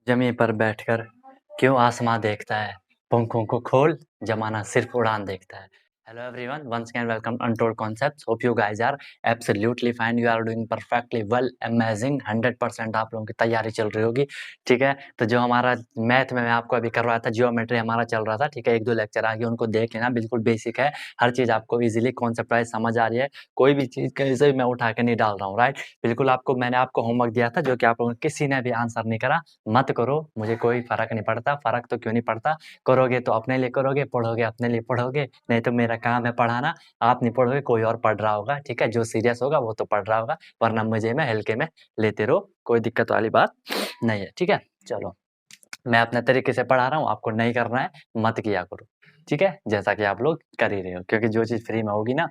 जमीन पर बैठकर क्यों आसमां देखता है, पंखों को खोल जमाना सिर्फ उड़ान देखता है। Hello everyone, once again welcome untold concepts. Hope you guys are absolutely fine, you are doing perfectly well, amazing. 100% आप लोगों की तैयारी चल रही होगी। ठीक है, तो जो हमारा मैथ में मैं आपको अभी करवाया था, जियोमेट्री हमारा चल रहा था। ठीक है, 1-2 लेक्चर आगे उनको देख लेना, बिल्कुल बेसिक है। हर चीज़ आपको इजीली कॉन्सेप्ट वाइज समझ आ रही है। कोई भी चीज़ कैसे भी मैं उठा के नहीं डाल रहा हूँ, राइट। बिल्कुल आपको मैंने आपको होमवर्क दिया था जो कि आप लोगों ने किसी ने भी आंसर नहीं करा। मत करो, मुझे कोई फ़र्क नहीं पड़ता। फ़र्क तो क्यों नहीं पड़ता, करोगे तो अपने लिए करोगे, पढ़ोगे अपने लिए पढ़ोगे, नहीं तो मेरा काम है पढ़ाना। आप नहीं पढ़ोगे, कोई और पढ़ रहा होगा। ठीक है, जो सीरियस होगा वो तो पढ़ रहा होगा, वरना मज़े में हल्के में लेते रहो, कोई दिक्कत वाली बात नहीं है। ठीक है, चलो मैं अपने तरीके से पढ़ा रहा हूँ, आपको नहीं करना है, मत किया करो। ठीक है, जैसा कि आप लोग कर ही रहे हो, क्योंकि जो चीज़ फ्री में होगी ना,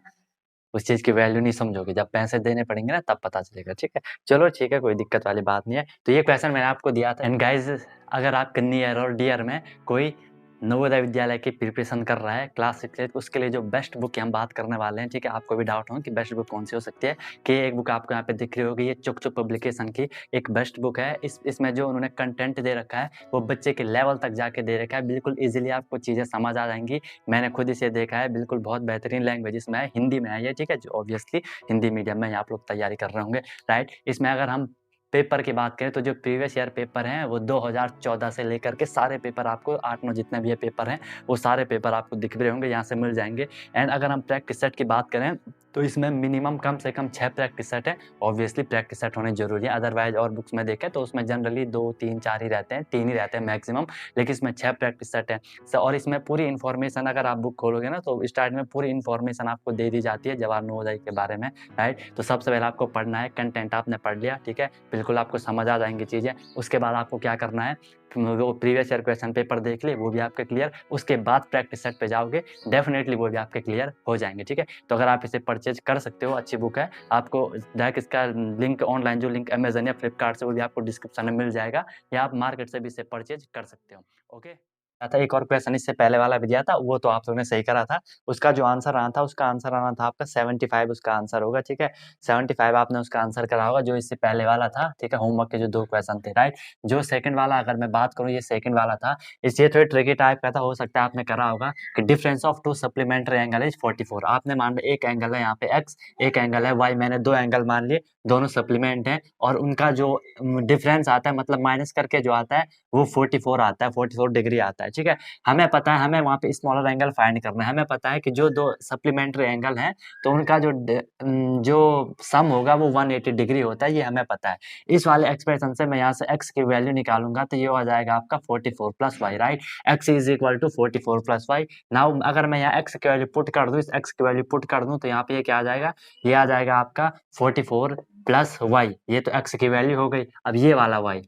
उस चीज़ की वैल्यू नहीं समझोगे, जब पैसे देने पड़ेंगे ना तब पता चलेगा। ठीक है, चलो ठीक है, कोई दिक्कत वाली बात नहीं है। तो ये क्वेश्चन मैंने आपको दिया था। एंड गाइज, अगर आप नियर और डियर में कोई नवोदय विद्यालय की प्रिपरेशन कर रहा है क्लास 6 से, उसके लिए जो बेस्ट बुक की हम बात करने वाले हैं। ठीक है, आपको भी डाउट हो कि बेस्ट बुक कौन सी हो सकती है, कि एक बुक आपको यहाँ पे दिख रही होगी, ये चुक चुक पब्लिकेशन की एक बेस्ट बुक है। इसमें जो उन्होंने कंटेंट दे रखा है वो बच्चे के लेवल तक जाके दे रखा है, बिल्कुल ईजिली आपको चीज़ें समझ आ जाएंगी। मैंने खुद इसे देखा है, बिल्कुल बहुत बेहतरीन लैंग्वेज इसमें है, हिंदी में है ये। ठीक है, जो ऑब्वियसली हिंदी मीडियम में आप लोग तैयारी कर रहे होंगे, राइट। इसमें अगर हम पेपर की बात करें तो जो प्रीवियस ईयर पेपर हैं वो 2014 से लेकर के सारे पेपर आपको 8-9 जितने भी ये पेपर हैं वो सारे पेपर आपको दिख रहे होंगे, यहाँ से मिल जाएंगे। एंड अगर हम प्रैक्टिस सेट की बात करें तो इसमें मिनिमम कम से कम 6 प्रैक्टिस सेट है। ऑब्वियसली प्रैक्टिस सेट होने जरूरी है, अदरवाइज और बुक्स में देखें तो उसमें जनरली 2, 3, 4 ही रहते हैं, 3 ही रहते हैं मैक्सिमम, लेकिन इसमें 6 प्रैक्टिस सेट है। और इसमें पूरी इन्फॉर्मेशन, अगर आप बुक खोलोगे ना तो स्टार्ट में पूरी इन्फॉर्मेशन आपको दे दी जाती है जवाहर नवोदय के बारे में, राइट। तो सबसे पहले आपको पढ़ना है, कंटेंट आपने पढ़ लिया, ठीक है, बिल्कुल आपको समझ आ जाएंगी चीज़ें। उसके बाद आपको क्या करना है, वो प्रीवियस ईयर क्वेश्चन पेपर देख लिए, वो भी आपके क्लियर। उसके बाद प्रैक्टिस सेट पे जाओगे, डेफिनेटली वो भी आपके क्लियर हो जाएंगे। ठीक है, तो अगर आप इसे परचेज कर सकते हो, अच्छी बुक है। आपको डायरेक्ट इसका लिंक, ऑनलाइन जो लिंक अमेजन या फ्लिपकार्ट से, वो भी आपको डिस्क्रिप्शन में मिल जाएगा, या आप मार्केट से भी इसे परचेज कर सकते हो। ओके, था एक और क्वेश्चन इससे पहले वाला भी दिया था, वो तो आप लोगों ने सही करा था। उसका जो आंसर आना था, उसका आंसर आना था आपका 75, उसका आंसर होगा। ठीक है, 75 आपने उसका आंसर करा होगा, जो इससे पहले वाला था। ठीक है, होमवर्क के जो 2 क्वेश्चन थे, राइट। जो सेकंड वाला अगर मैं बात करूँ, ये सेकंड वाला था, इसलिए थोड़ी ट्रिकी टाइप का था। हो सकता है आपने करा होगा कि difference of 2 supplementary angle is 44। आपने मान लिया एक एंगल है यहाँ पे एक्स, एक एंगल है वाई, मैंने 2 एंगल मान लिए, दोनों सप्लीमेंट हैं, और उनका जो डिफरेंस आता है, मतलब माइनस करके जो आता है वो 44 आता है, 44 डिग्री आता है। ठीक है, हमें पता है, हमें वहाँ पे स्मॉलर एंगल फाइंड करना है। हमें पता है कि जो 2 सप्लीमेंट्री एंगल हैं तो उनका जो सम होगा वो 180 डिग्री होता है, ये हमें पता है। इस वाले एक्सप्रेशन से मैं यहाँ से x की वैल्यू निकालूंगा तो ये हो जाएगा आपका 44 plus Y, right. x is equal to 44 plus Y. Now अगर मैं यहाँ x की वैल्यू पुट कर दूँ, इस x की वैल्यू पुट कर दूँ, तो यहाँ पे ये क्या आ जाएगा, ये आ जाएगा आपका 44 प्लस वाई। ये तो x की वैल्यू हो गई। अब ये वाला y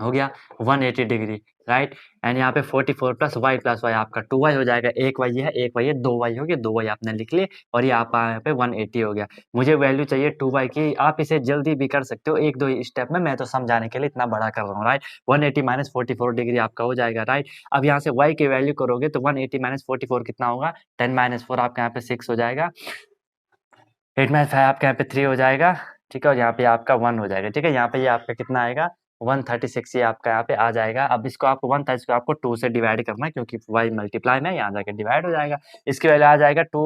हो गया 180 डिग्री, राइट। एंड यहाँ पे 44 प्लस वाई आपका 2y हो जाएगा। एक y है, एक y है, 2y हो गया, 2y आपने लिख लिए, और ये आप यहाँ पे 180 हो गया। मुझे वैल्यू चाहिए 2y की। आप इसे जल्दी भी कर सकते हो, 1-2 स्टेप में, मैं तो समझाने के लिए इतना बड़ा कर रहा हूँ, राइट। 180 माइनस 44 डिग्री आपका हो जाएगा, राइट। अब यहाँ से y की वैल्यू करोगे तो 180 माइनस 44 कितना होगा, 10 माइनस 4 आपके यहाँ पे 6 हो जाएगा, 8 माइनस 5 आपके यहाँ पे 3 हो जाएगा, ठीक है, और यहाँ पे आपका 1 हो जाएगा। ठीक है, यहाँ पे ये आपका कितना आएगा, 136 ये आपका यहाँ पे आ जाएगा। अब इसको आपको 136 को आपको 2 से डिवाइड करना है, क्योंकि y मल्टीप्लाई में यहाँ जाके डिवाइड हो जाएगा। इसकी वैल्यू आ जाएगा 2,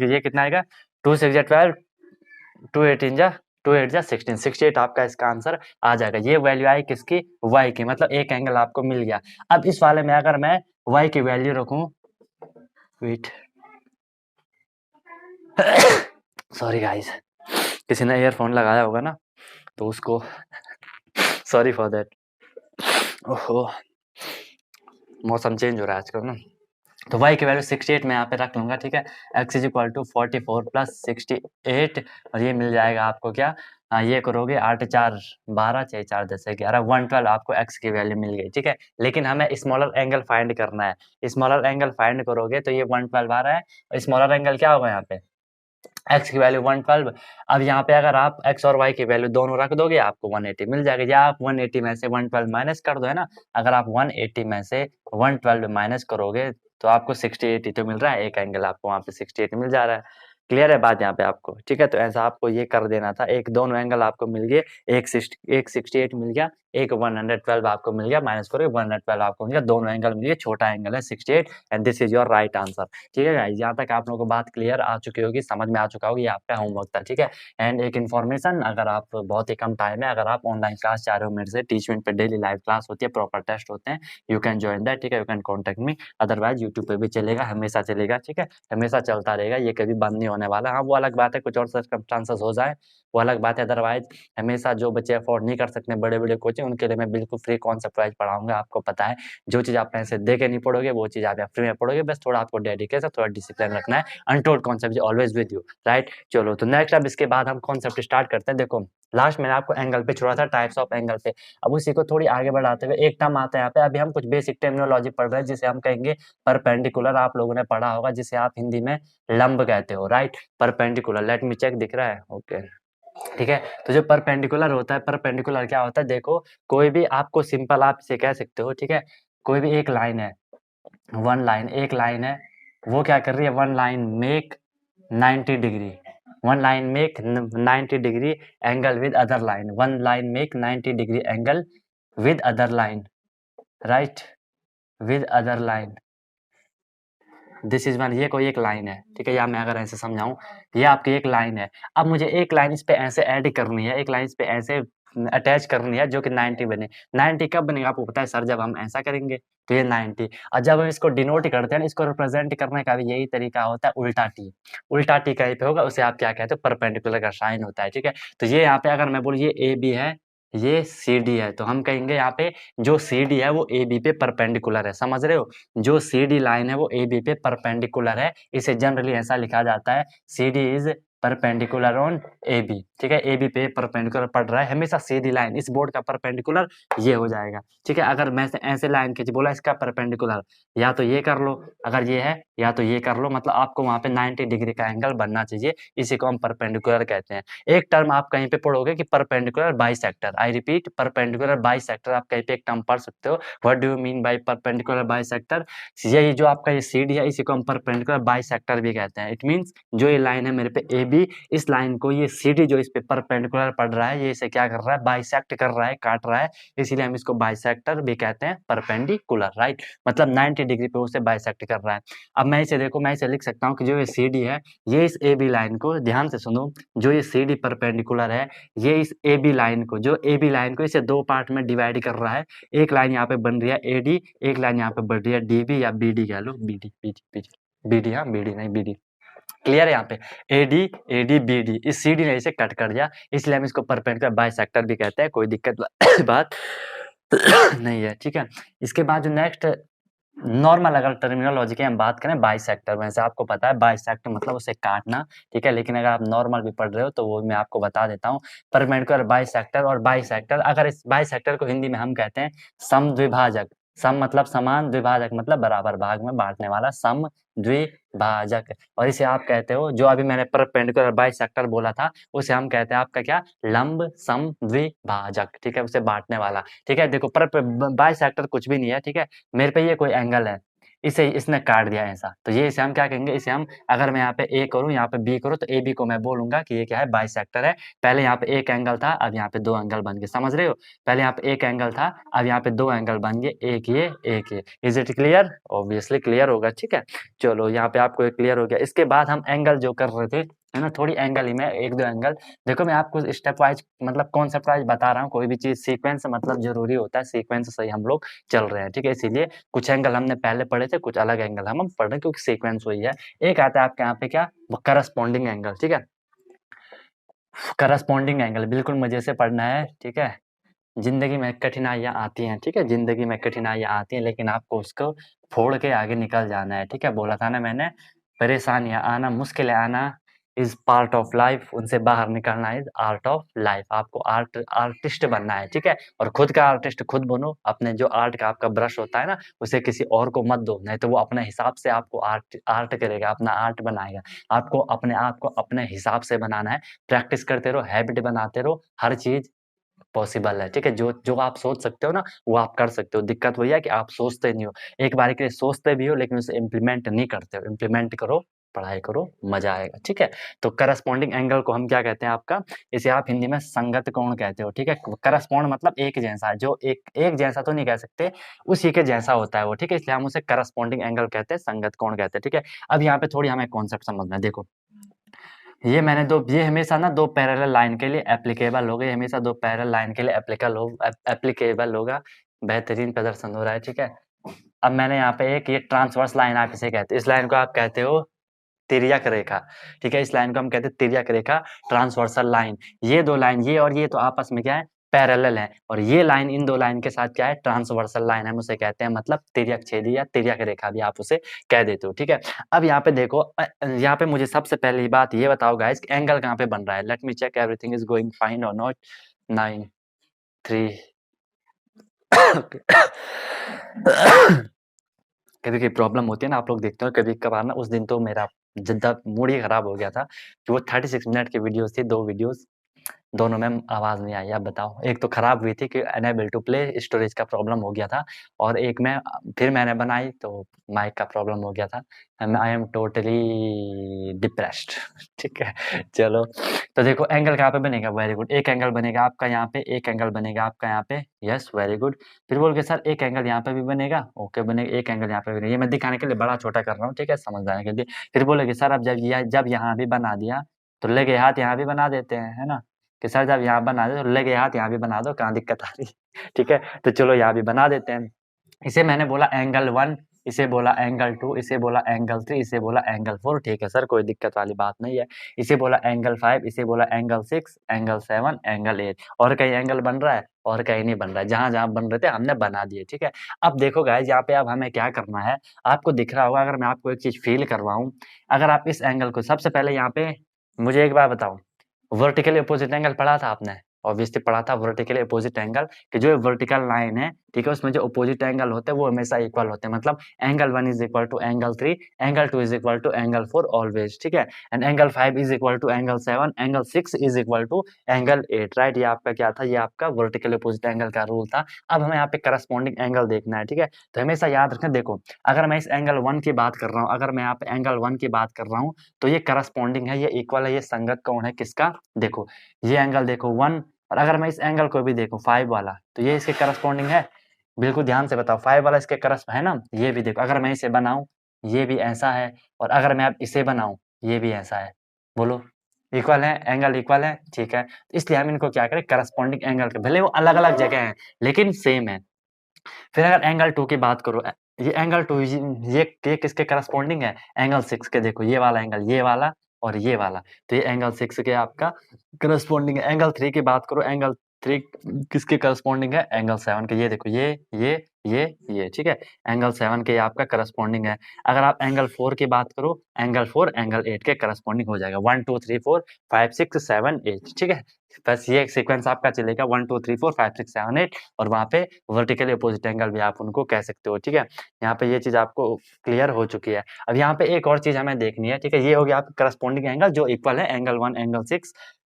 ये कितना आएगा, 2 6 जा 12, 2 18 जा 2 8 जा 16, 68 आपका इसका आंसर आ जाएगा। ये वैल्यू आई किसकी, y की, मतलब एक एंगल आपको मिल गया। अब इस वाले में अगर मैं y की वैल्यू रखूं, वेट सॉरी गाइस, किसी ने ईयरफोन लगाया होगा ना तो उसको सॉरी फॉर दैट। ओहो, मौसम चेंज हो रहा है आजकल ना। तो y की वैल्यू 68 मैं यहाँ पे रख लूंगा। ठीक है, x is equal to 44 plus 68, और ये मिल जाएगा आपको क्या, ये करोगे 8 4 12, 6 4 10 11, 112 आपको x की वैल्यू मिल गई। ठीक है, लेकिन हमें स्मॉलर एंगल फाइंड करना है। स्मॉलर एंगल फाइंड करोगे तो ये 112 आ रहा है, स्मॉलर एंगल क्या होगा यहाँ पे, x की वैल्यू 112। अब यहाँ पे अगर आप x और y की वैल्यू दोनों रख दोगे आपको 180 मिल जाएगा, या आप 180 में से 112 माइनस कर दो, है ना। अगर आप 180 में से 112 माइनस करोगे तो आपको 68 तो मिल रहा है, एक एंगल आपको वहाँ पे 68 मिल जा रहा है। क्लियर है बात यहाँ पे आपको, ठीक है। तो ऐसा आपको ये कर देना था, एक दोनों एंगल आपको मिल गए, एक 68 मिल गया, एक 112 आपको मिल गया, -4 112 आपको मिल गया, दोनों एंगल मिल गए, छोटा एंगल है 68 and this is your right answer. ठीक है गाइस, यहाँ तक आप लोगों को बात क्लियर आ चुकी होगी, समझ में आ चुका होगी, ये आपका होमवर्क था। ठीक है, एंड एक इन्फॉर्मेशन, अगर आप बहुत ही कम टाइम है, अगर आप ऑनलाइन क्लास चाह रहे हो मेरे से, टीचमेंट पे डेली लाइव क्लास होती है, प्रॉपर टेस्ट होते हैं, यू कैन ज्वाइन दैट। ठीक है, you can contact me, otherwise YouTube पे भी चलेगा, हमेशा चलेगा। ठीक है, हमेशा चलता रहेगा, ये कभी बंद नहीं होने वाला। हाँ, वो अलग बात है कुछ और सर्कमस्टांसेस हो जाए, वो अलग बात है, अदरवाइज हमेशा जो बच्चे अफोर्ड नहीं कर सकते बड़े-बड़े कोचिंग, उनके लिए मैं बिल्कुल फ्री कॉन्सेप्ट वाइज पढ़ाऊँगा। आपको पता है, जो चीज़ आप पैसे दे के नहीं पढ़ोगे, वो चीज़ आप फ्री में पढ़ोगे, बस थोड़ा आपको डेडिकेशन, थोड़ा डिसिप्लिन रखना है। Untold concept is always with you, right? चलो, तो नेक्स्ट अब इसके बाद हम कॉन्सेप्ट स्टार्ट करते हैं। देखो, लास्ट मैंने आपको एंगल पे छोड़ा था, टाइप्स ऑफ एंगल पे। अब उसी को थोड़ी आगे बढ़ाते हुए एक टर्म आता है यहाँ पे, अभी हम कुछ बेसिक टर्मिनोलॉजी पढ़ रहे हैं, जिसे हम कहेंगे परपेंडिकुलर। आप लोगों ने पढ़ा होगा, जिसे आप हिंदी में लंब कहते हो, right? Perpendicular, let me check, दिख रहा है? ओके, ठीक है। तो जो परपेंडिकुलर होता है, परपेंडिकुलर क्या होता है? देखो, कोई भी आपको सिंपल आप इसे कह सकते हो, ठीक है? कोई भी एक लाइन है, वन लाइन, एक लाइन है, वो क्या कर रही है? One line make 90 degree, one line make 90 degree angle with other line, one line make 90 degree angle with other line, right? With other line, this is one, ये कोई एक लाइन है, ठीक है? या मैं अगर ऐसे समझाऊं, ये आपकी एक लाइन है। अब मुझे एक लाइन इस पे ऐसे ऐड करनी है, एक लाइन इस पे ऐसे अटैच करनी है, जो कि 90 बने। 90 कब बनेगा आपको पता है सर? जब हम ऐसा करेंगे तो ये 90, और जब हम इसको डिनोट करते हैं ना, इसको रिप्रेजेंट करने का भी यही तरीका होता है, उल्टा टी। उल्टा टी कहीं पे होगा, उसे आप क्या कहते हो? परपेंडिकुलर का साइन होता है, ठीक है? तो ये यहाँ पे अगर मैं बोलूँ ये ए बी है, ये सी डी है, तो हम कहेंगे यहाँ पे जो सी डी है वो ए बी पे परपेंडिकुलर है, समझ रहे हो? जो सी डी लाइन है वो ए बी पे परपेंडिकुलर है। इसे जनरली ऐसा लिखा जाता है, C D is perpendicular on A B, ठीक है? ए बी पे परपेंडिकुलर पड़ रहा है, हमेशा सीधी लाइन इस बोर्ड का परपेंडिकुलर ये हो जाएगा, ठीक है? अगर मैं ऐसे लाइन खींच बोला इसका परपेंडिकुलर, या तो ये कर लो, अगर ये है, या तो ये कर लो, मतलब आपको वहां पे 90 डिग्री का एंगल बनना चाहिए, इसी को हम परपेंडिकुलर कहते हैं। एक टर्म आप कहीं पे पढ़ोगे कि perpendicular bisector, I repeat, perpendicular bisector, आप कहीं पे एक टर्म पढ़ सकते हो। What do you mean by perpendicular bisector? यही जो आपका ये सी डी है, इसी को हम परपेंडिकुलर बाइसेक्टर भी कहते हैं। इट मीन्स जो ये लाइन है मेरे पे ए बी, इस लाइन को ये सी डी जो इस पे परपेंडिकुलर पड़ रहा है, ये इसे क्या कर रहा है? बाइसेक्ट कर रहा है, काट रहा है, इसीलिए हम इसको बाइसेक्टर भी कहते हैं, परपेंडिकुलर, राइट? मतलब 90 डिग्री पे उसे बाइसेक्ट कर रहा है। अब मैं इसे देखो, मैं इसे लिख सकता हूँ कि जो ये सी डी है, ये इस ए बी लाइन को, ध्यान से सुनो, जो ये सी डी परपेंडिकुलर है, ये इस ए बी लाइन को, जो ए बी लाइन को इसे दो पार्ट में डिवाइड कर रहा है। एक लाइन यहाँ पे बन रही है ए डी, एक लाइन यहाँ पे बन रही है डी बी, या बी डी कह लो, B D, B D, B D, B D, हाँ बी डी नहीं, बी डी, क्लियर है? यहाँ पे ए डी बी डी, इस सी डी ने इसे कट कर दिया, इसलिए हम इसको परपेंडिकुलर बाइसेक्टर भी कहते हैं, कोई दिक्कत बात नहीं है, ठीक है? इसके बाद जो नेक्स्ट नॉर्मल अगर टर्मिनोलॉजी की हम बात करें, बाइसेक्टर, वैसे आपको पता है बाइसेक्ट मतलब उसे काटना, ठीक है? लेकिन अगर आप नॉर्मल भी पढ़ रहे हो तो वो मैं आपको बता देता हूँ, परपेंडिकुलर बाइसेक्टर। और बाइसेक्टर, अगर इस बाइसेक्टर को हिंदी में हम कहते हैं समद्विभाजक। सम मतलब समान, द्विभाजक मतलब बराबर भाग में बांटने वाला, समद्विभाजक। और इसे आप कहते हो, जो अभी मैंने परपेंडिकुलर बाइसेक्टर बोला था, उसे हम कहते हैं आपका क्या? लंब समद्विभाजक, ठीक है? उसे बांटने वाला, ठीक है? देखो, बाइसेक्टर कुछ भी नहीं है, ठीक है? मेरे पे ये कोई एंगल है, इसे इसने काट दिया ऐसा, तो ये इसे हम क्या कहेंगे? इसे हम, अगर मैं यहाँ पे ए करूँ, यहाँ पे बी करूँ, तो ए बी को मैं बोलूंगा कि ये क्या है? बाइसेक्टर है। पहले यहाँ पे एक एंगल था, अब यहाँ पे दो एंगल बन गए, समझ रहे हो? पहले यहाँ पे एक एंगल था, अब यहाँ पे दो एंगल बन गए, एक ये, एक ये। Is it clear? Obviously clear होगा, ठीक है? चलो, यहाँ पे आपको क्लियर हो गया। इसके बाद हम एंगल जो कर रहे थे, है ना, थोड़ी एंगल ही में, एक दो एंगल। देखो, मैं आपको स्टेप वाइज मतलब कॉन्सेप्ट वाइज बता रहा हूँ, कोई भी चीज सीक्वेंस मतलब जरूरी होता है, सीक्वेंस से ही हम लोग चल रहे हैं, ठीक है? इसीलिए कुछ एंगल हमने पहले पढ़े थे, कुछ अलग एंगल हम पढ़ रहे हैं, क्योंकि सीक्वेंस वही है। एक आता है आपके यहाँ पे क्या? करस्पॉन्डिंग एंगल, ठीक है? करस्पॉन्डिंग एंगल बिल्कुल मजे से पढ़ना है, ठीक है? जिंदगी में कठिनाइयाँ आती हैं, ठीक है? जिंदगी में कठिनाइयाँ आती हैं, लेकिन आपको उसको फोड़ के आगे निकल जाना है, ठीक है? बोला था ना मैंने, परेशानियाँ आना, मुश्किलें आना इज पार्ट ऑफ लाइफ, उनसे बाहर निकलना इज आर्ट ऑफ लाइफ। आपको आर्टिस्ट बनना है, ठीक है? और खुद का आर्टिस्ट खुद बनो। अपने जो आर्ट का आपका ब्रश होता है ना, उसे किसी और को मत दो, नहीं तो वो अपने हिसाब से आपको आर्ट करेगा, अपना आर्ट बनाएगा। आपको अपने आप को अपने हिसाब से बनाना है। प्रैक्टिस करते रहो, हैबिट बनाते रहो, हर चीज पॉसिबल है, ठीक है? जो जो आप सोच सकते हो ना, वो आप कर सकते हो। दिक्कत वही है कि आप सोचते नहीं हो, एक बार के लिए सोचते भी हो, लेकिन उसे इम्प्लीमेंट नहीं करते हो। इम्प्लीमेंट करो, पढ़ाई करो, मजा आएगा। ठीक है, तो करस्पॉन्डिंग एंगल को हम क्या कहते हैं आपका, इसे आप हिंदी में संगत कोण कहते हो। ठीक है, करस्पॉन्ड मतलब एक जैसा, जो एक जैसा तो नहीं कह सकते, उसी के जैसा होता है वो। ठीक है, इसलिए हम उसे करस्पॉन्डिंग एंगल कहते हैं, संगत कोण कहते हैं। ठीक है, अब यहाँ पे थोड़ी हमें कॉन्सेप्ट समझना है। देखो ये हमेशा ना दो पैरेलल लाइन के लिए एप्लीकेबल होगा, ये हमेशा दो पैरेलल लाइन के लिए एप्लीकेबल होगा। बेहतरीन प्रदर्शन हो रहा है। ठीक है, अब मैंने यहाँ पे एक ये ट्रांसवर्स लाइन आप इसे कहते हैं, इस लाइन को आप कहते हो तिर्यक रेखा। ठीक है, इस लाइन को हम कहते हैं तिर्यक रेखा, ट्रांसवर्सल लाइन। ये दो लाइन, ये और ये तो आपस में क्या है, पैरेलल है, और ये लाइन इन दो लाइन के साथ क्या है, ट्रांसवर्सल लाइन। हम उसे कहते हैं मतलब तिर्यक छेदी या तिर्यक रेखा भी आप उसे कह देते हो। ठीक है, अब यहाँ पे देखो, यहाँ पे मुझे सबसे पहली बात ये बताओ गाइस, एंगल कहाँ पे बन रहा है। Let me check everything is going fine और नॉट। 9 3 कभी कभी प्रॉब्लम होती है ना, आप लोग देखते हो कभी कभार ना, उस दिन तो मेरा जिद्दा मूड ही खराब हो गया था कि वो 36 मिनट की वीडियोस थी, 2 वीडियोस, दोनों में आवाज़ नहीं आई। अब बताओ, एक तो खराब हुई थी कि अनएबल टू प्ले, स्टोरेज का प्रॉब्लम हो गया था, और एक में फिर मैंने बनाई तो माइक का प्रॉब्लम हो गया था। I am totally depressed. ठीक है, चलो, तो देखो एंगल कहाँ पे बनेगा, वेरी गुड, एक एंगल बनेगा आपका यहाँ पे, एक एंगल बनेगा आपका यहाँ पे, यस वेरी गुड। फिर बोल के सर एक एंगल यहाँ पे भी बनेगा, ओके बनेगा, एक एंगल यहाँ पे बनेगा। ये मैं दिखाने के लिए बड़ा छोटा कर रहा हूँ, ठीक है, समझाने के लिए। फिर बोलेगे सर अब जब यहाँ भी बना दिया तो लगे हाथ यहाँ भी बना देते हैं, है ना, कि सर जब यहाँ बना दो तो लगे हाथ यहाँ भी बना दो, कहाँ दिक्कत आ रही। ठीक है, तो चलो यहाँ भी बना देते हैं। इसे मैंने बोला एंगल 1, इसे बोला एंगल 2, इसे बोला एंगल 3, इसे बोला एंगल 4। ठीक है सर, कोई दिक्कत वाली बात नहीं है। इसे बोला एंगल 5, इसे बोला एंगल 6, एंगल 7, एंगल 8। और कहीं एंगल बन रहा है और कहीं नहीं बन रहा है, जहां जहां बन रहे थे हमने बना दिए। ठीक है, अब देखो गाइस, यहाँ पे अब हमें क्या करना है, आपको दिख रहा होगा, अगर मैं आपको एक चीज फील करवाऊं, अगर आप इस एंगल को सबसे पहले यहाँ पे, मुझे एक बार बताओ, वर्टिकली अपोजिट एंगल पढ़ा था आपने, ऑब्वियसली पढ़ा था वर्टिकली अपोजिट एंगल, कि जो वर्टिकल लाइन है, ठीक है, उसमें जो अपोजिट एंगल होते हैं वो हमेशा इक्वल होते हैं। मतलब angle 1 is equal to angle 3, angle 2 is equal to angle 4 always. ठीक है, and angle 5 is equal to angle 7, angle 6 is equal to angle 8। Right, ये आपका क्या था, ये आपका वर्टिकली अपोजिट एंगल का रूल था। अब हमें यहाँ पे करस्पॉन्डिंग एंगल देखना है। ठीक है, तो हमेशा याद रखें, देखो अगर मैं इस एंगल 1 की बात कर रहा हूँ, अगर मैं यहाँ पे एंगल 1 की बात कर रहा हूँ, तो ये करस्पॉन्डिंग है, ये इक्वल है, ये संगत कोण है किसका, देखो ये एंगल देखो 1, और अगर मैं इस एंगल को भी देखूं 5 वाला, तो ये इसके करस्पॉन्डिंग है। बिल्कुल ध्यान से बताओ, 5 वाला इसके करस्प है ना, ये भी देखो, अगर मैं इसे बनाऊं ये भी ऐसा है, और अगर मैं अब इसे बनाऊं ये भी ऐसा है। बोलो इक्वल है, एंगल इक्वल है। ठीक है, इसलिए हम इनको क्या करें, करस्पॉन्डिंग एंगल के, भले वो अलग अलग जगह है लेकिन सेम है। फिर अगर एंगल 2 की बात करो, ये एंगल 2 ये किसके करस्पॉन्डिंग है, एंगल 6 के। देखो ये वाला एंगल, ये वाला और ये वाला, तो ये एंगल 6 के आपका करस्पॉन्डिंग है। एंगल 3 की बात करो, एंगल 3 किसके करस्पॉन्डिंग है, एंगल 7 के। ये देखो ये ठीक है, एंगल 7 के आपका करस्पॉन्डिंग है। अगर आप एंगल 4 की बात करो, एंगल 4 एंगल 8 के करस्पॉन्डिंग हो जाएगा। 1 2 3 4 5 6 7 8। ठीक है, बस ये सीक्वेंस आपका चलेगा, 1 2 3 4 5 6 7 8, और वहाँ पे वर्टिकली अपोजिट एंगल भी आप उनको कह सकते हो। ठीक है, यहाँ पे ये चीज़ आपको क्लियर हो चुकी है। अब यहाँ पे एक और चीज़ हमें देखनी है। ठीक है, ये हो गया आपका करस्पॉन्डिंग एंगल जो इक्वल है, angle 1 angle 6,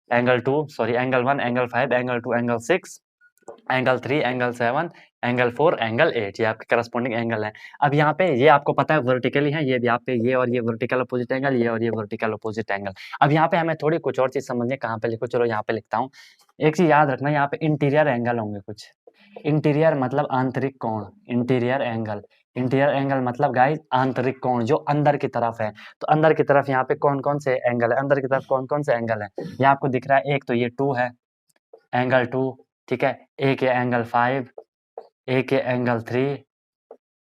angle 2 sorry angle 1 angle 5, angle 2 angle 6, angle 3 angle 7, angle 4 angle 8, ये आपके करस्पॉन्डिंग एंगल है। अब यहाँ पे ये आपको पता है वर्टिकली है, ये भी आप पे, ये और ये वर्टिकल अपोजिट एंगल, ये और ये वर्टिकल अपोजिट एंगल। अब यहाँ पे हमें थोड़ी कुछ और चीज़ समझनी है, कहाँ पे लिखो, चलो यहाँ पे लिखता हूँ। एक चीज़ याद रखना, यहाँ पे इंटीरियर एंगल होंगे कुछ। इंटीरियर मतलब आंतरिक कोण, इंटीरियर एंगल। इंटीरियर एंगल मतलब गाइस आंतरिक कोण, जो अंदर की तरफ है। तो अंदर की तरफ यहाँ पे कौन-कौन से एंगल है, अंदर की तरफ कौन-कौन से एंगल है, ये आपको दिख रहा है। एक तो ये 2 है, एंगल 2, ठीक है, एक है एंगल 5, एक है एंगल 3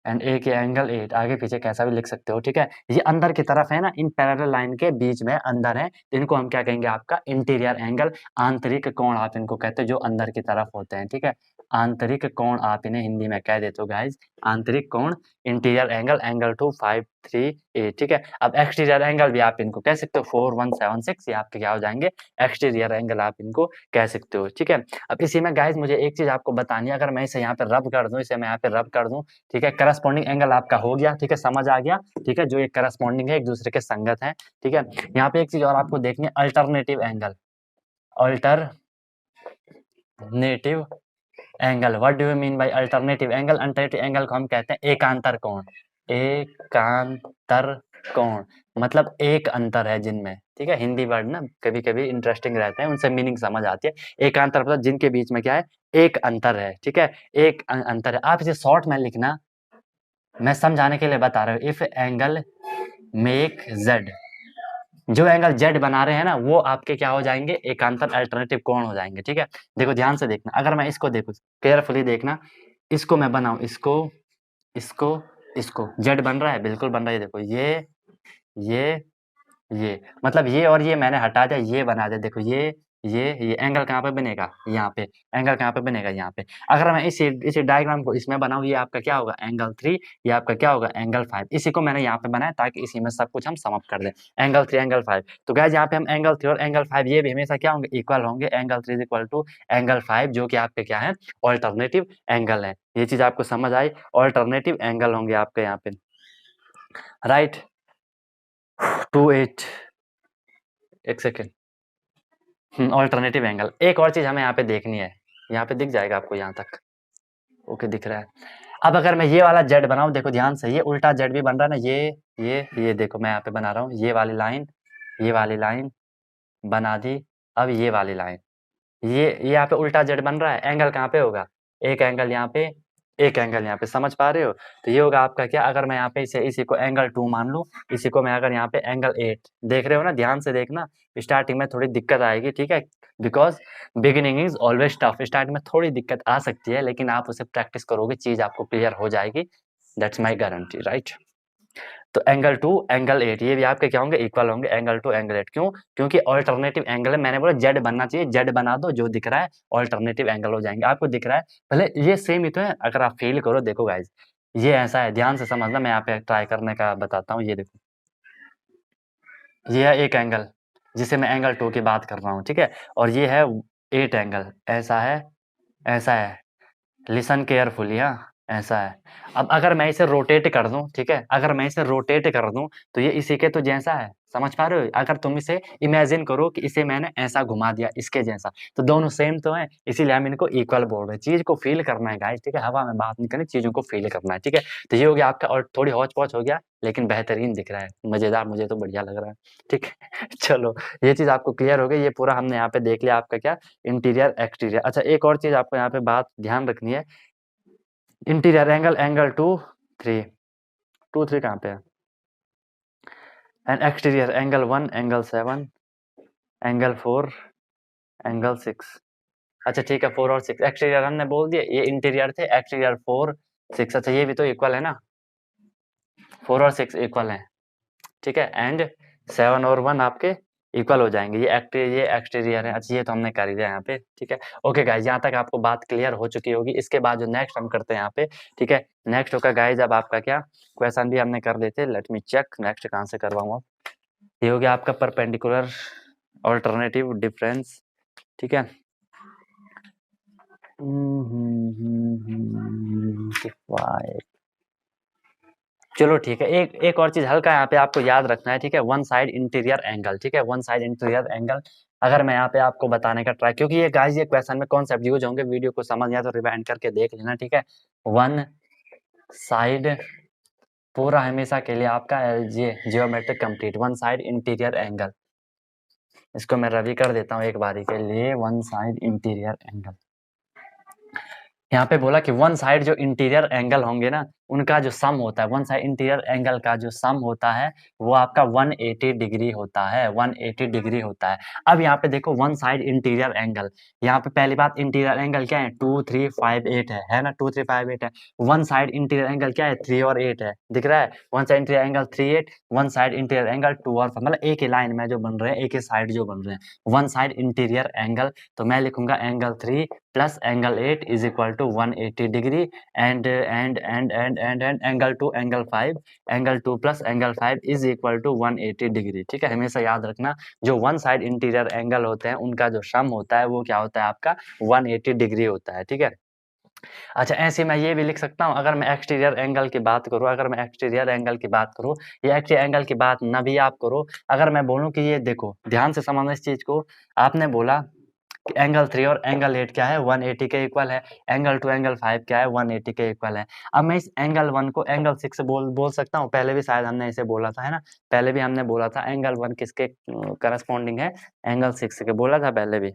एंड एक है एंगल 8। आगे पीछे कैसा भी लिख सकते हो। ठीक है, ये अंदर की तरफ है ना, इन पैरेलल लाइन के बीच में अंदर है, तो इनको हम क्या कहेंगे, आपका इंटीरियर एंगल, आंतरिक कोण आप इनको कहते हो, जो अंदर की तरफ होते हैं। ठीक है, आंतरिक कोण आप इन्हें हिंदी में कह देते हो गाइस, आंतरिक कोण, इंटीरियर एंगल, एंगल 2 5 3 8। ठीक है, अब एक्सटीरियर एंगल भी आप इनको कह सकते हो, 4 1 7 6, ये आपके क्या हो जाएंगे, एक्सटीरियर एंगल आप इनको कह सकते हो। ठीक है, अब इसी में गाइस मुझे एक चीज आपको बतानी है, अगर मैं इसे यहाँ पे रब कर दूं, इसे मैं यहाँ पे रब कर दूं, ठीक है, करस्पॉन्डिंग एंगल आपका हो गया। ठीक है, समझ आ गया। ठीक है, जो ये करस्पॉन्डिंग है, एक दूसरे के संगत है। ठीक है, यहाँ पे एक चीज और आपको देखनी है, alternative angle, alternative angle. What do you mean by alternative angle? Alternative angle को हम कहते हैं एकांतर कोण, एकांतर कोण, मतलब एक अंतर है जिनमें, ठीक है। हिंदी वर्ड ना कभी कभी इंटरेस्टिंग रहते हैं, उनसे मीनिंग समझ आती है। एकांतर मतलब जिनके बीच में क्या है, एक अंतर है, ठीक है, एक अंतर है। आप इसे शॉर्ट में लिखना, मैं समझाने के लिए बता रहा हूँ। इफ एंगल मेक जेड, जो एंगल जेड बना रहे हैं ना, वो आपके क्या हो जाएंगे, एकांतर अल्टरनेटिव कोण हो जाएंगे, ठीक है। देखो ध्यान से देखना, अगर मैं इसको देखूं, केयरफुली देखना, इसको मैं बनाऊं, इसको इसको इसको, जेड बन रहा है, बिल्कुल बन रहा है। देखो ये ये मतलब ये और ये मैंने हटा दिया, ये बना दिया। देखो ये एंगल कहाँ पे बनेगा, यहाँ पे। एंगल कहाँ पे बनेगा, यहाँ पे। अगर मैं इसी डायग्राम को इसमें बनाऊं, ये आपका क्या होगा, एंगल 3, ये आपका क्या होगा, एंगल 5। इसी को मैंने यहाँ पे बनाया ताकि इसी में सब कुछ हम सम अप कर दें। एंगल 3 एंगल 5, तो गाइस यहाँ पे हम एंगल 3 और एंगल 5 ये भी हमेशा क्या होंगे, इक्वल होंगे। एंगल 3 इक्वल टू एंगल 5, जो कि आपके क्या है, ऑल्टरनेटिव एंगल है। ये चीज आपको समझ आई, ऑल्टरनेटिव एंगल होंगे आपके यहाँ पे, राइट। 28, एक सेकेंड, ऑल्टरनेटिव एंगल। एक और चीज हमें यहाँ पे देखनी है, यहाँ पे दिख जाएगा आपको यहाँ तक, ओके दिख रहा है। अब अगर मैं ये वाला जेड बनाऊं, देखो ध्यान से, ये उल्टा जेड भी बन रहा है ना, ये देखो मैं यहाँ पे बना रहा हूँ, ये वाली लाइन बना दी। अब ये वाली लाइन, ये यहाँ पे उल्टा जेड बन रहा है, एंगल कहाँ पे होगा, एक एंगल यहाँ पे, एक एंगल यहाँ पे, समझ पा रहे हो। तो ये होगा आपका क्या, अगर मैं यहाँ पे इसी को एंगल 2 मान लूं, इसी को मैं अगर यहाँ पे एंगल 8, देख रहे हो ना, ध्यान से देखना। स्टार्टिंग में थोड़ी दिक्कत आएगी, ठीक है, because beginning is always tough. Starting में थोड़ी दिक्कत आ सकती है, लेकिन आप उसे प्रैक्टिस करोगे, चीज आपको क्लियर हो जाएगी, दैट्स माई गारंटी, राइट। तो एंगल 2 एंगल 8 ये भी आपके क्या होंगे, इक्वल होंगे, एंगल 2 एंगल 8। क्यों, क्योंकि ऑल्टरनेटिव एंगल है। मैंने बोला जेड बनना चाहिए, जेड बना दो, जो दिख रहा है ऑल्टरनेटिव एंगल हो जाएंगे। आपको दिख रहा है, भले ये सेम ही तो है, अगर आप फील करो, देखो गाइज, ये ऐसा है, ध्यान से समझना, मैं यहाँ पे ट्राई करने का बताता हूँ। ये देखो, ये है एक एंगल जिसे मैं एंगल 2 की बात कर रहा हूँ, ठीक है, और ये है 8 एंगल, ऐसा है, ऐसा है, लिसन केयरफुली, हाँ, ऐसा है। अब अगर मैं इसे रोटेट कर दूं, ठीक है, अगर मैं इसे रोटेट कर दूं, तो ये इसी के तो जैसा है, समझ पा रहे हो। अगर तुम इसे इमेजिन करो कि इसे मैंने ऐसा घुमा दिया, इसके जैसा, तो दोनों सेम तो है, इसीलिए हम इनको इक्वल बोल रहे हैं। चीज को फील करना है गाइस, ठीक है, हवा में बात नहीं करनी, चीजों को फील करना है, ठीक है। तो ये हो गया आपका, और थोड़ी हौच पौच हो गया, लेकिन बेहतरीन दिख रहा है, मजेदार, मुझे तो बढ़िया लग रहा है, ठीक है। चलो, ये चीज आपको क्लियर हो गई, ये पूरा हमने यहाँ पे देख लिया आपका क्या, इंटीरियर एक्सटीरियर। अच्छा, एक और चीज आपको यहाँ पे बात ध्यान रखनी है, इंटीरियर एंगल, एंगल 2 3, 2 3 कहाँ पे है, and exterior angle 1 angle 7 angle 4 angle 6। अच्छा ठीक है, 4 और 6 एक्सटीरियर हमने बोल दिया, ये इंटीरियर थे, एक्सटीरियर 4 6। अच्छा, ये भी तो इक्वल है ना, 4 और 6 इक्वल है, ठीक है, एंड 7 और 1 आपके इक्वल हो जाएंगे। ये एक्सटीरियर है। अच्छा, ये तो हमने कर दिया यहाँ पे, ठीक है। ओके गाइज, यहाँ तक आपको बात क्लियर हो चुकी होगी। इसके बाद जो नेक्स्ट हम करते हैं यहाँ पे, ठीक है, नेक्स्ट होगा गाइज, अब आपका क्या क्वेश्चन भी हमने कर देते, लेट मी चेक नेक्स्ट कहाँ से करवाऊँ। ये हो गया आपका परपेंडिकुलर ऑल्टरनेटिव डिफरेंस, ठीक है। चलो ठीक है, एक और चीज हल्का यहाँ पे आपको याद रखना है, ठीक है, वन साइड इंटीरियर एंगल, ठीक है, वन साइड इंटीरियर एंगल। अगर मैं यहाँ पे आपको बताने का ट्राई, क्योंकि ये गाइस ये क्वेश्चन में कॉन्सेप्ट यूज होंगे, वीडियो को समझ या तो रिवाइंड करके देख लेना, ठीक है। वन साइड पूरा हमेशा के लिए आपका geometric complete, one side interior angle, इसको मैं रवि कर देता हूँ एक बारी के लिए, वन साइड इंटीरियर एंगल। यहाँ पे बोला कि वन साइड जो इंटीरियर एंगल होंगे ना, उनका जो सम होता है, वन साइड इंटीरियर एंगल का जो सम होता है, वो आपका 180 डिग्री होता है, 180 डिग्री होता है। अब यहाँ पे देखो, वन साइड इंटीरियर एंगल, यहाँ पे पहली बात, इंटीरियर एंगल क्या है, 2 3 5 8 है ना, 2 3 5 8 है। वन साइड इंटीरियर एंगल क्या है, 3 और 8 है, दिख रहा है। One side interior angle 3 8, one side interior angle 2 और 5, मतलब एक ही लाइन में जो बन रहे हैं, एक ही साइड जो बन रहे हैं, वन साइड इंटीरियर एंगल। तो मैं लिखूंगा angle 3 plus angle 8 is equal to 180 degree, and angle 2 angle 5, angle 2 plus angle 5 is equal to 180 degree, ठीक है। हमेशा याद रखना, जो वन साइड इंटीरियर एंगल होते हैं, उनका जो सम होता है, वो क्या होता है आपका 180 डिग्री होता है, ठीक है। अच्छा, ऐसे मैं ये भी लिख सकता हूँ, अगर मैं एक्सटीरियर एंगल की बात करूँ, अगर मैं एक्सटीरियर एंगल की बात करूँ, या एक्सटीरियर एंगल की बात न भी आप करो, अगर मैं बोलूँ कि ये देखो, ध्यान से समझना इस चीज को, आपने बोला एंगल 3 और एंगल 8 क्या है 180 के इक्वल है, एंगल 2 एंगल 5 क्या है 180 के इक्वल है। अब मैं इस एंगल 1 को एंगल 6 बोल सकता हूँ, पहले भी शायद हमने इसे बोला था, है ना, पहले भी हमने बोला था एंगल 1 किसके करस्पॉन्डिंग है, एंगल 6 के, बोला था पहले भी,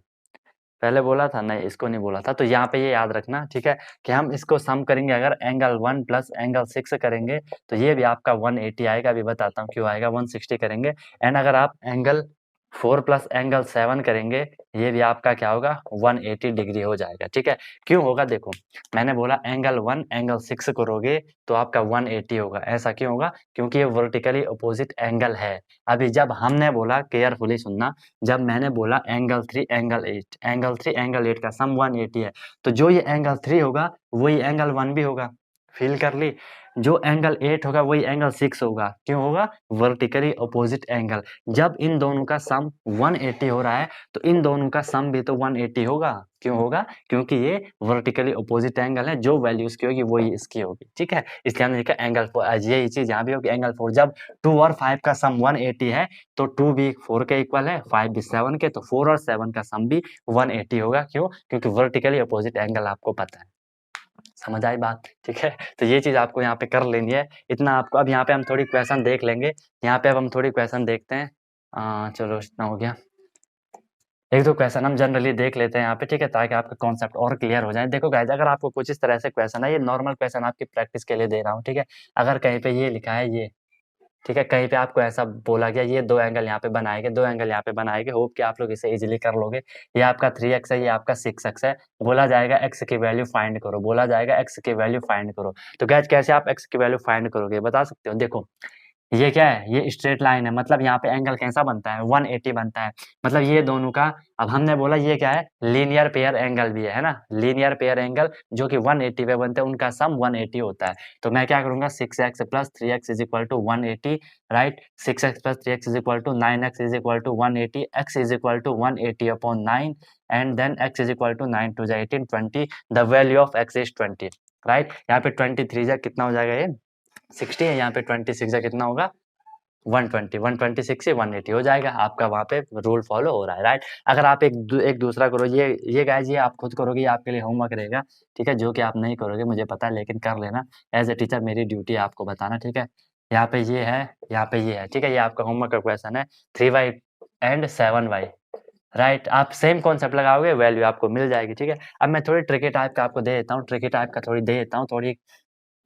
पहले बोला था, नहीं इसको नहीं बोला था। तो यहाँ पे ये याद रखना, ठीक है, कि हम इसको सम करेंगे, अगर एंगल 1 प्लस एंगल 6 करेंगे तो ये भी आपका 180 आएगा, अभी बताता हूँ क्यों आएगा, 160 करेंगे। एंड अगर आप एंगल 4 प्लस एंगल 7 करेंगे, ये भी आपका क्या होगा 180 डिग्री हो जाएगा, ठीक है। क्यों होगा, देखो मैंने बोला एंगल 1 एंगल 6 करोगे तो आपका 180 होगा, ऐसा क्यों होगा, क्योंकि ये वर्टिकली अपोजिट एंगल है। अभी जब हमने बोला, केयरफुली सुनना, जब मैंने बोला एंगल 3 एंगल 8, एंगल 3 एंगल 8 का सम 180 है, तो जो ये एंगल 3 होगा वही एंगल 1 भी होगा, फील कर ली, जो एंगल 8 होगा वही एंगल 6 होगा, क्यों होगा, वर्टिकली अपोजिट एंगल। जब इन दोनों का सम 180 हो रहा है तो इन दोनों का सम भी तो 180 होगा, क्यों होगा, क्योंकि ये वर्टिकली अपोजिट एंगल है, जो वैल्यू इसकी होगी वही इसकी होगी, ठीक है। इसलिए हमने लिखा एंगल 4, यही चीज यहाँ भी होगी एंगल 4। जब 2 और 5 का सम 180 है तो 2 भी 4 के इक्वल है, 5 भी 7 के, तो 4 और 7 का सम भी 180 होगा, क्यों, क्योंकि वर्टिकली अपोजिट एंगल आपको पता है। समझ आई बात, ठीक है। तो ये चीज आपको यहाँ पे कर लेनी है, इतना आपको। अब यहाँ पे हम थोड़ी क्वेश्चन देख लेंगे, यहाँ पे अब हम थोड़ी क्वेश्चन देखते हैं। चलो इतना हो गया, एक दो क्वेश्चन हम जनरली देख लेते हैं यहाँ पे, ठीक है, ताकि आपका कॉन्सेप्ट और क्लियर हो जाए। देखो गाइस, अगर आपको कुछ इस तरह से क्वेश्चन है, ये नॉर्मल क्वेश्चन आपकी प्रैक्टिस के लिए दे रहा हूँ, ठीक है। अगर कहीं पे ये लिखा है ये, ठीक है, कहीं पे आपको ऐसा बोला गया ये 2 एंगल यहाँ पे बनाए गए, 2 एंगल यहाँ पे बनाए गए, होप कि आप लोग इसे इजीली कर लोगे। ये आपका 3x है, ये आपका 6x है, बोला जाएगा x की वैल्यू फाइंड करो, बोला जाएगा x की वैल्यू फाइंड करो। तो गाइस कैसे आप x की वैल्यू फाइंड करोगे, बता सकते हो। देखो ये क्या है, ये स्ट्रेट लाइन है, मतलब यहाँ पे एंगल कैसा बनता है 180 बनता है, मतलब ये दोनों का, अब हमने बोला ये क्या है, लीनियर पेयर एंगल भी है ना, लीनियर पेयर एंगल जो कि 180 पे बनते हैं उनका सम 180 होता है। तो मैं क्या करूंगा 6x plus 3x is equal to 180, right, 6x plus 3x is equal to 9x is equal to 180, x is equal to 180 upon 9, and then x is equal to 9 to 18 20, the value of x इज 20, right. यहाँ पे 23 जा कितना हो जाएगा, ये 60 है, यहाँ पे 26 है, कितना होगा 120, 126 से 180 हो जाएगा, आपका वहाँ पे रूल फॉलो हो रहा है, राइट। अगर आप एक दूसरा करो, ये गाइस, ये आप खुद करोगे, ये आपके लिए होमवर्क रहेगा, ठीक है, जो कि आप नहीं करोगे मुझे पता है, लेकिन कर लेना, एज ए टीचर मेरी ड्यूटी है आपको बताना, ठीक है। यहाँ पे ये है, यहाँ पे ये है, ठीक है, ये आपका होमवर्क का क्वेश्चन है, 3y एंड 7y, राइट। आप सेम कॉन्सेप्ट लगाओगे, वैल्यू आपको मिल जाएगी, ठीक है। अब मैं थोड़ी ट्रिकी टाइप का आपको दे देता हूँ, ट्रिकी टाइप का थोड़ी दे देता हूँ, थोड़ी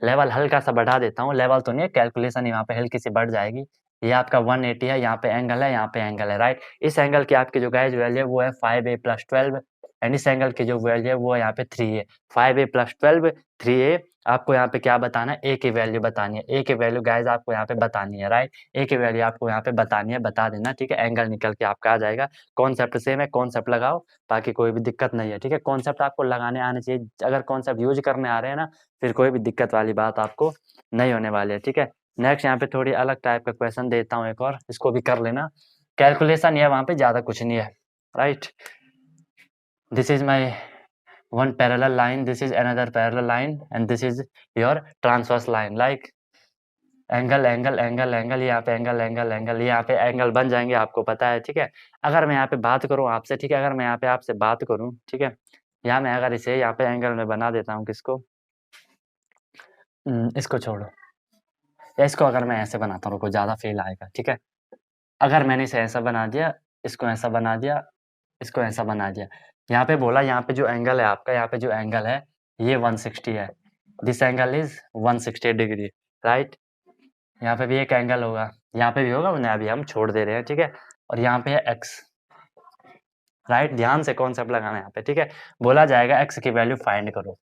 लेवल हल्का सा बढ़ा देता हूँ, लेवल तो नहीं है, कैलकुलेशन यहाँ पे हल्की सी बढ़ जाएगी। ये आपका 180 है, यहाँ पे एंगल है, यहाँ पे एंगल है, राइट। इस एंगल की आपकी जो गाइस वैल्यू है वो है 5a प्लस 12, एंड इस एंगल की जो वैल्यू है वो यहाँ पे 3a, 5a प्लस 12 3a। आपको यहाँ पे क्या बताना है, a की वैल्यू बतानी है, a की वैल्यू गाइस आपको यहाँ पे बतानी है, राइट, a की वैल्यू आपको यहाँ पे बतानी है, बता देना, ठीक है, एंगल निकल के आपका आ जाएगा। कॉन्सेप्ट सेम है, कॉन्सेप्ट लगाओ, बाकी कोई भी दिक्कत नहीं है, ठीक है। कॉन्सेप्ट आपको लगाने आने चाहिए, अगर कॉन्सेप्ट यूज करने आ रहे हैं ना, फिर कोई भी दिक्कत वाली बात आपको नहीं होने वाली है, ठीक है। नेक्स्ट यहाँ पे थोड़ी अलग टाइप का क्वेश्चन देता हूँ एक और, इसको भी कर लेना, कैलकुलेशन है वहाँ पे, ज़्यादा कुछ नहीं है, right. This is my one parallel line, this is another parallel line, and this is your transverse line, like angle angle angle angle, यहाँ पे एंगल एंगल एंगल, यहाँ पे एंगल बन जाएंगे, आपको पता है, ठीक है। अगर मैं यहाँ पे बात करूँ आपसे, ठीक है, अगर मैं यहाँ पे आपसे बात करूँ, ठीक है, यहाँ मैं अगर इसे यहाँ पे एंगल में बना देता हूँ, किसको, इसको छोड़ो, या इसको अगर मैं ऐसे बनाता हूँ, रुको ज़्यादा फील आएगा, ठीक है। अगर मैंने इसे ऐसा बना दिया, इसको ऐसा बना दिया, इसको ऐसा बना दिया, यहाँ पे बोला, यहाँ पे जो एंगल है आपका, यहाँ पे जो एंगल है ये 160 है, this angle is 160 degree, right. यहाँ पे भी एक एंगल होगा, यहाँ पे भी होगा, उन्हें अभी हम छोड़ दे रहे हैं, ठीक है। और यहाँ पे है एक्स, राइट, ध्यान से कॉन्सेप्ट लगाना यहाँ पे, ठीक है। बोला जाएगा एक्स की वैल्यू फाइंड करो,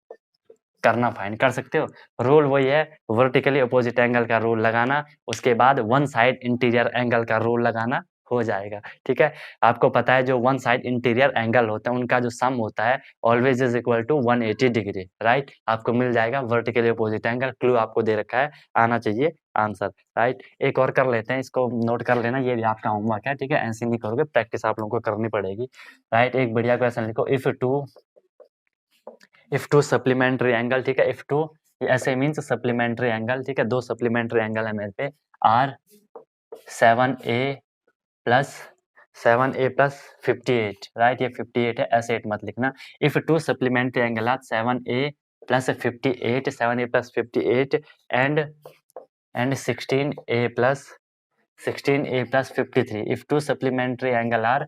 करना, फाइंड कर सकते हो। रूल वही है, वर्टिकली अपोजिट एंगल का रूल लगाना, उसके बाद वन साइड इंटीरियर एंगल का रूल लगाना, हो जाएगा, ठीक है। आपको पता है जो वन साइड इंटीरियर एंगल होता है उनका जो सम होता है always is equal to 180 degree, right. आपको मिल जाएगा वर्टिकली अपोजिट एंगल, क्लू आपको दे रखा है, आना चाहिए आंसर, राइट। एक और कर लेते हैं, इसको नोट कर लेना, ये भी आपका होमवर्क है, ठीक है, ऐसे नहीं करोगे, प्रैक्टिस आप लोगों को करनी पड़ेगी, राइट। एक बढ़िया क्वेश्चन लिखो, इफ टू सप्लीमेंट्री एंगल, ठीक है, इफ टू ऐसे मीन्स सप्लीमेंट्री एंगल, ठीक है, दो सप्लीमेंट्री एंगल है मेरे पे, are 7a plus 7a plus 58, right, ये 58 है, ऐसे 8 मत लिखना। If two supplementary angle are 7a plus 58, 7a plus 58 and 16a plus 53. If two supplementary angle are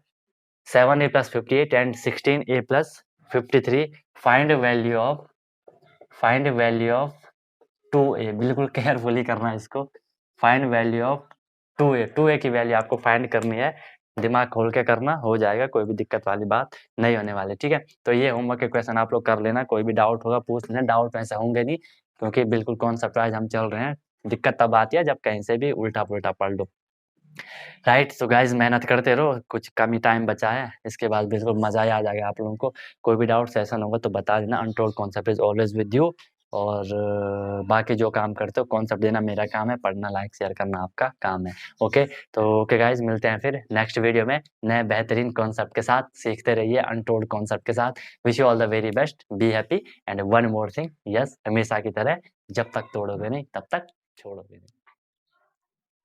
7a plus 58 and 16a plus 53, find value of 2a। बिल्कुल carefully करना है इसको। Find value of 2a की value आपको find करनी है, दिमाग खोल के करना, हो जाएगा, कोई भी दिक्कत वाली बात नहीं होने वाली, ठीक है। तो ये होमवर्क के क्वेश्चन आप लोग कर लेना, कोई भी डाउट होगा पूछ लेना। डाउट वैसे होंगे नहीं, क्योंकि बिल्कुल कॉन्सेप्ट वाइज हम चल रहे हैं। दिक्कत तब आती है जब कहीं से भी उल्टा पुल्टा पढ़ लो, राइट। सो गाइज मेहनत करते रहो, कुछ कम ही टाइम बचा है, इसके बाद बिल्कुल मजा ही आ जाएगा आप लोगों को। कोई भी डाउट सेशन होगा तो बता देना। Untold concept is always with you. और बाकी जो काम करते हो, कॉन्सेप्ट देना मेरा काम है, पढ़ना लाइक शेयर करना आपका काम है। ओके, तो ओके गाइज, मिलते हैं फिर नेक्स्ट वीडियो में नए बेहतरीन कॉन्सेप्ट के साथ। सीखते रहिए अनटोल्ड कॉन्सेप्ट के साथ। Wish you all the very best, be happy and one more thing, yes, हमेशा की तरह जब तक तोड़ोगे नहीं तब तक छोड़ोगे नहीं।